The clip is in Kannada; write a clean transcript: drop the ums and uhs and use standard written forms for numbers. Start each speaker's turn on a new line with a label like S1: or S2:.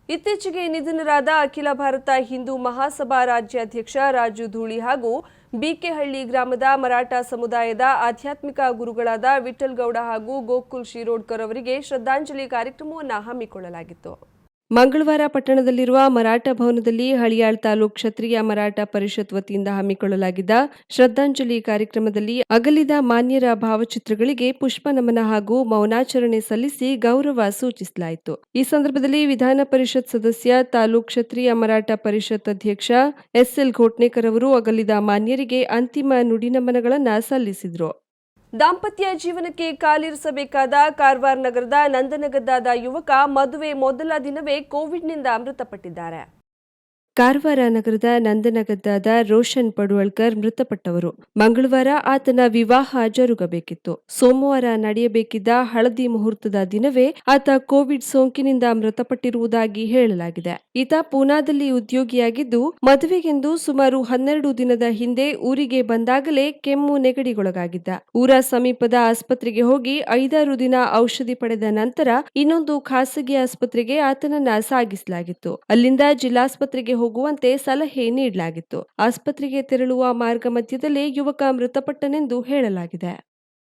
S1: ಇತ್ತೀಚೆಗೆ ನಿಧನರಾದ ಅಖಿಲ ಭಾರತ ಹಿಂದೂ ಮಹಾಸಭಾ ರಾಜ್ಯಾಧ್ಯಕ್ಷ ರಾಜು ಧೂಳಿ ಹಾಗೂ ಬಿಕೆಹಳ್ಳಿ ಗ್ರಾಮದ ಮರಾಠ ಸಮುದಾಯದ ಆಧ್ಯಾತ್ಮಿಕ ಗುರುಗಳಾದ ವಿಠಲ್ ಗೌಡ ಹಾಗೂ ಗೋಕುಲ್ ಶಿರೋಡ್ಕರ್ ಅವರಿಗೆ ಶ್ರದ್ಧಾಂಜಲಿ ಕಾರ್ಯಕ್ರಮವನ್ನು ಹಮ್ಮಿಕೊಳ್ಳಲಾಗಿತ್ತು. ಮಂಗಳವಾರ ಪಟ್ಟಣದಲ್ಲಿರುವ ಮರಾಠ ಭವನದಲ್ಲಿ ಹಳಿಯಾಳ್ ತಾಲೂಕ್ ಕ್ಷತ್ರಿಯ ಮರಾಠ ಪರಿಷತ್ ವತಿಯಿಂದ ಹಮ್ಮಿಕೊಳ್ಳಲಾಗಿದ್ದ ಶ್ರದ್ಧಾಂಜಲಿ ಕಾರ್ಯಕ್ರಮದಲ್ಲಿ ಅಗಲಿದ ಮಾನ್ಯರ ಭಾವಚಿತ್ರಗಳಿಗೆ ಪುಷ್ಪ ನಮನ ಹಾಗೂ ಮೌನಾಚರಣೆ ಸಲ್ಲಿಸಿ ಗೌರವ ಸೂಚಿಸಲಾಯಿತು. ಈ ಸಂದರ್ಭದಲ್ಲಿ ವಿಧಾನ ಪರಿಷತ್ ಸದಸ್ಯ ತಾಲೂಕ್ ಕ್ಷತ್ರಿಯ ಮರಾಠ ಪರಿಷತ್ ಅಧ್ಯಕ್ಷ ಎಸ್ಎಲ್ ಘೋಟ್ನೇಕರ್ ಅವರು ಅಗಲಿದ ಮಾನ್ಯರಿಗೆ ಅಂತಿಮ ನುಡಿನಮನಗಳನ್ನು ಸಲ್ಲಿಸಿದರು. ದಾಂಪತ್ಯ ಜೀವನಕ್ಕೆ ಕಾಲಿರಿಸಬೇಕಾದ ಕಾರವಾರ ನಗರದ ನಂದನಗದ್ದಾದ ಯುವಕ ಮದುವೆ ಮೊದಲ ದಿನವೇ ಕೋವಿಡ್ನಿಂದ ಮೃತಪಟ್ಟಿದ್ದಾರೆ. ಕಾರವಾರ ನಗರದ ನಂದನಗದ್ದಾದ ರೋಷನ್ ಪಡುವಳ್ಕರ್ ಮೃತಪಟ್ಟವರು. ಮಂಗಳವಾರ ಆತನ ವಿವಾಹ ಜರುಗಬೇಕಿತ್ತು. ಸೋಮವಾರ ನಡೆಯಬೇಕಿದ್ದ ಹಳದಿ ಮುಹೂರ್ತದ ದಿನವೇ ಆತ ಕೋವಿಡ್ ಸೋಂಕಿನಿಂದ ಮೃತಪಟ್ಟಿರುವುದಾಗಿ ಹೇಳಲಾಗಿದೆ. ಈತ ಪೂನಾದಲ್ಲಿ ಉದ್ಯೋಗಿಯಾಗಿದ್ದು ಮದುವೆಗೆಂದು ಸುಮಾರು 12 ದಿನದ ಹಿಂದೆ ಊರಿಗೆ ಬಂದಾಗಲೇ ಕೆಮ್ಮು ನೆಗಡಿಗೊಳಗಾಗಿದ್ದ. ಊರ ಸಮೀಪದ ಆಸ್ಪತ್ರೆಗೆ ಹೋಗಿ 5-6 ದಿನ ಔಷಧಿ ಪಡೆದ ನಂತರ ಇನ್ನೊಂದು ಖಾಸಗಿ ಆಸ್ಪತ್ರೆಗೆ ಆತನನ್ನ ಸಾಗಿಸಲಾಗಿತ್ತು. ಅಲ್ಲಿಂದ ಜಿಲ್ಲಾಸ್ಪತ್ರೆಗೆ ಹೋಗುವಂತೆ ಸಲಹೆ ನೀಡಲಾಗಿತ್ತು. ಆಸ್ಪತ್ರೆಗೆ ತೆರಳುವ ಮಾರ್ಗ ಮಧ್ಯದಲ್ಲೇ ಯುವಕ ಮೃತಪಟ್ಟನೆಂದು ಹೇಳಲಾಗಿದೆ.